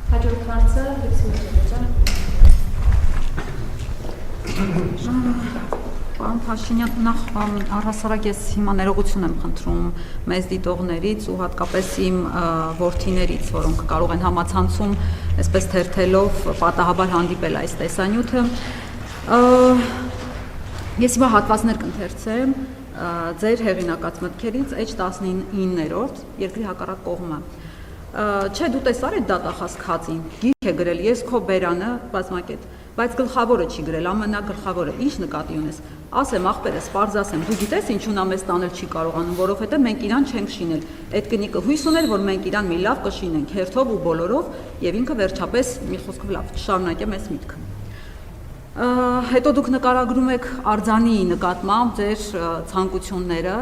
Հաջորդ հարցը Լիցմեջան։ Պարոն Փաշինյան, նախ առհասարակ ես հիմա ներողություն եմ խնդրում մեզ դիտողներից ու հատկապես իմ որդիներից, որոնք կարող են համացանցում այսպես թերթելով պատահաբար հանդիպել այս տեսանյութը։ Ես հիմա հատվածներ կընթերցեմ ձեր հեղինակած մտքերից H19-րդ երկրի հակառակ կողմը։ Չէ, դու տեսար այդ դատախազ քածին, գիրք է գրել, ես քո բերանը բազմակետ, բայց գլխավորը չի գրել, ամենագլխավորը, ինչ նկատի ունես։ Ասեմ, ախպերս, պարզ ասեմ, դու գիտես ինչու նա մեզ տանել չի կարողանում, որովհետև մենք իրան չենք շինել։ Այդ կնիկը հույս ուներ, որ մենք իրան մի լավ կշինենք, հերթով ու բոլորով, եւ ինքը վերջապես մի խոսքով լավ շարունակեմ այս միտքը։ Հետո դուք նկարագրում եք արձանի նկատմամբ ձեր ցանկությունները,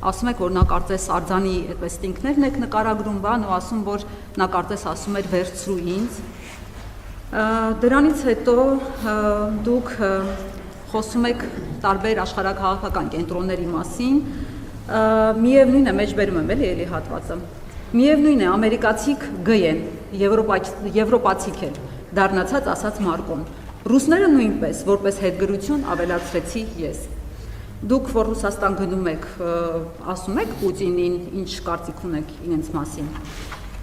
ասում եք, որ նա կարծես արձանի այդպես տինքներն եք նկարագրում, բան ու ասում, որ նա կարծես ասում էր վերցրու ինձ։ Դրանից հետո դուք խոսում եք տարբեր աշխարհաքաղաքական կենտրոնների մասին, միևնույն է, մեջբերում եմ էլի հատվածը։ Միևնույն է, ամերիկացիք գ են, եվրոպացիք էլ, դառնացած ասած Մարկոն։ Ռուսները նույնպես, որպես հետգրություն ավելացրեցի ես։ Դուք, որ Ռուսաստան գնում եք, ասում եք Պուտինին, ինչ կարծիք ունեք իրենց մասին։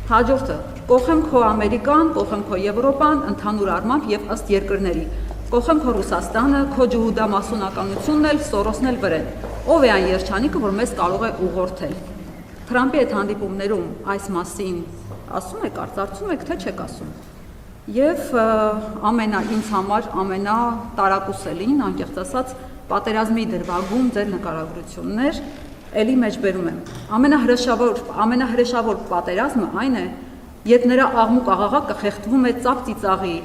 Հաջորդը, կողեմ քո Ամերիկան, կողեմ քո Եվրոպան, ընդհանուր առմամբ եւ ըստ երկրների։ Կողեմ քո Ռուսաստանը, քո ջհուդամասոնականությունն էլ, Սորոսն էլ վրեն։ Ով է այն երջանիկը, որ մեզ կարող է ուղղորդել։ Թրամփի այդ հանդիպումներում այս մասին ասում եք, արծարծում եք, թե չեք ասում։ Եվ ինձ համար ամենատարակուսելին, անկեղծ ասած, պատերազմի դրվագում ձեր նկարագրություններ, էլի մեջբերում եմ։ Ամենահրեշավոր պատերազմը այն է, երբ նրա աղմուկ աղաղակը խեղդվում է ծափ ծիծաղի,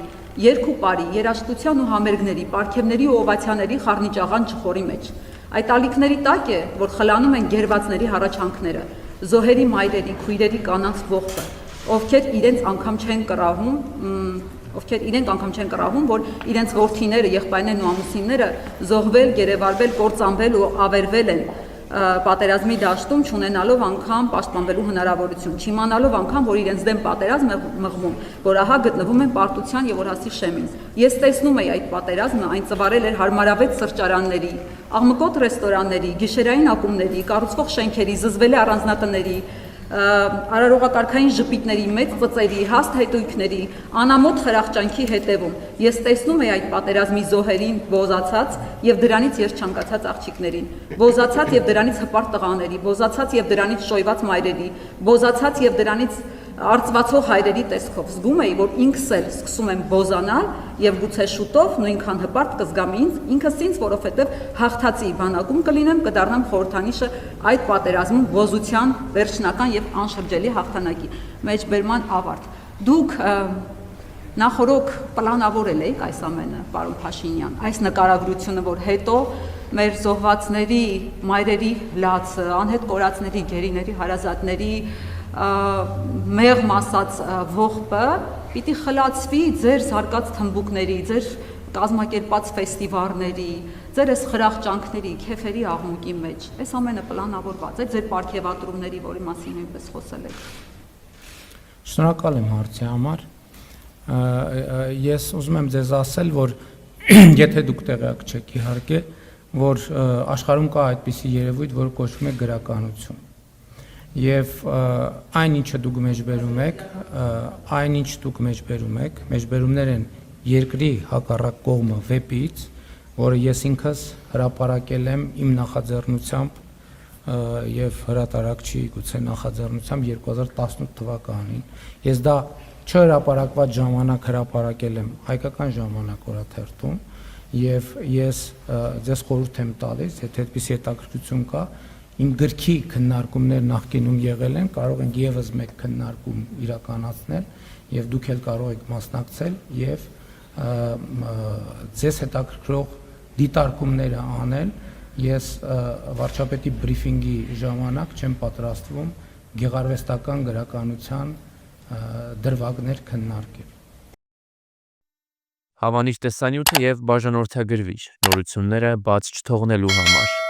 երկու բարի, երաժշտության ու համերգների, պարգևների ու օվացիաների խառնիճաղան ճխորի մեջ։ Այդ ալիքների տակ է, որ խլանում են գերվածների հառաչանքները, զոհերի մայրերի, քույրերի կանանց ողբը, ովքեր իրենք անգամ չեն կռահում, որ իրենց որդիները, եղբայրներն ու ամուսինները զոհվել, գերեվարվել, կործանվել ու ավերվել են պատերազմի դաշտում, չունենալով անգամ պաշտպանվելու հնարավորություն, չիմանալով անգամ, որ իրենց դեմ պատերազմ է մղվում, որ ահա գտնվում են պարտության եւ օրհասի շեմին։ Ես տեսնում եի այդ պատերազմը, այն ծվարել էր հարմարավետ սրճարանների, աղմկոտ ռեստորանների, գիշերային ակումբների, կառուցվող շենքերի, զզվելի առանձնատների, արարողակարգային ժպիտների, մեծ ծծերի, հաստ հետույքների, անամոթ խրախճանքի հետևում։ Ես տեսնում եի այդ պատերազմի զոհերին բոզացած եւ դրանից երջանկացած աղջիկներին, բոզացած եւ դրանից հպարտ տղաների, բոզացած եւ դրանից շոյված մայրերի, բոզացած եւ դրանից արծվածող հայրերի տեսքով։ Զգում էի, որ ինքս էլ սկսում եմ բոզանալ եւ գուցե շուտով նույնքան հպարտ կզգամ ինքս ինձ, որովհետեւ հաղթածի բանակում կլինեմ, կդառնամ խորհրդանիշը այդ պատերազմում բոզության վերջնական եւ անշրջելի հաղթանակի։ Մեջբերման ավարտ։ Դուք նախորոք պլանավորել եք այս ամենը, պարոն Փաշինյան, այս նկարագրությունը, որ հետո մեր զոհվածների, մայրերի լացը, անհետ կորածների, գերիների, հարազատների մեղմ ասած ողբը պիտի խլացվի ձեր զարգաց թմբուկների, ձեր կազմակերպած ֆեստիվալների, ձեր այս խրախճանքների, քեֆերի աղմուկի մեջ։ Այս ամենը պլանավորված է ձեր պարգևատրումների, որի մասին նույնպես խոսել եք։ Շնորհակալ եմ հարցի համար։ Ես ուզում եմ ձեզ ասել, որ եթե դուք տեղյակ չեք իհարկե, որ աշխարհում կա այդպիսի երևույթ, որ կոչվում է գրականություն։ Եվ այն ինչը դուք մեջբերում եք, մեջբերումներ են երկրի հակառակ կողմը վեպից, որը ես ինքս հրապարակել եմ իմ նախաձեռնությամբ եւ հրատարակչի գուցե նախաձեռնությամբ 2018 թվականին։ Ես դա չհրապարակված ժամանակ հրապարակել եմ Հայկական ժամանակ օրաթերթում եւ ես ձեզ խորհուրդ եմ տալիս, եթե այդպիսի հետաքրքրություն կա, իմ գրքի քննարկումներ նախկինում եղել են, կարող ենք եւս մեկ քննարկում իրականացնել եւ դուք էլ կարող եք մասնակցել եւ ձեզ հետաքրքրող դիտարկումները անել։ Ես վարչապետի բրիֆինգի ժամանակ չեմ պատրաստվում գեղարվեստական գրականության դրվագներ քննարկել։ Հավանիչ տեսանյութը եւ բաժանորդագրվիչ նորությունները բաց չթողնելու համար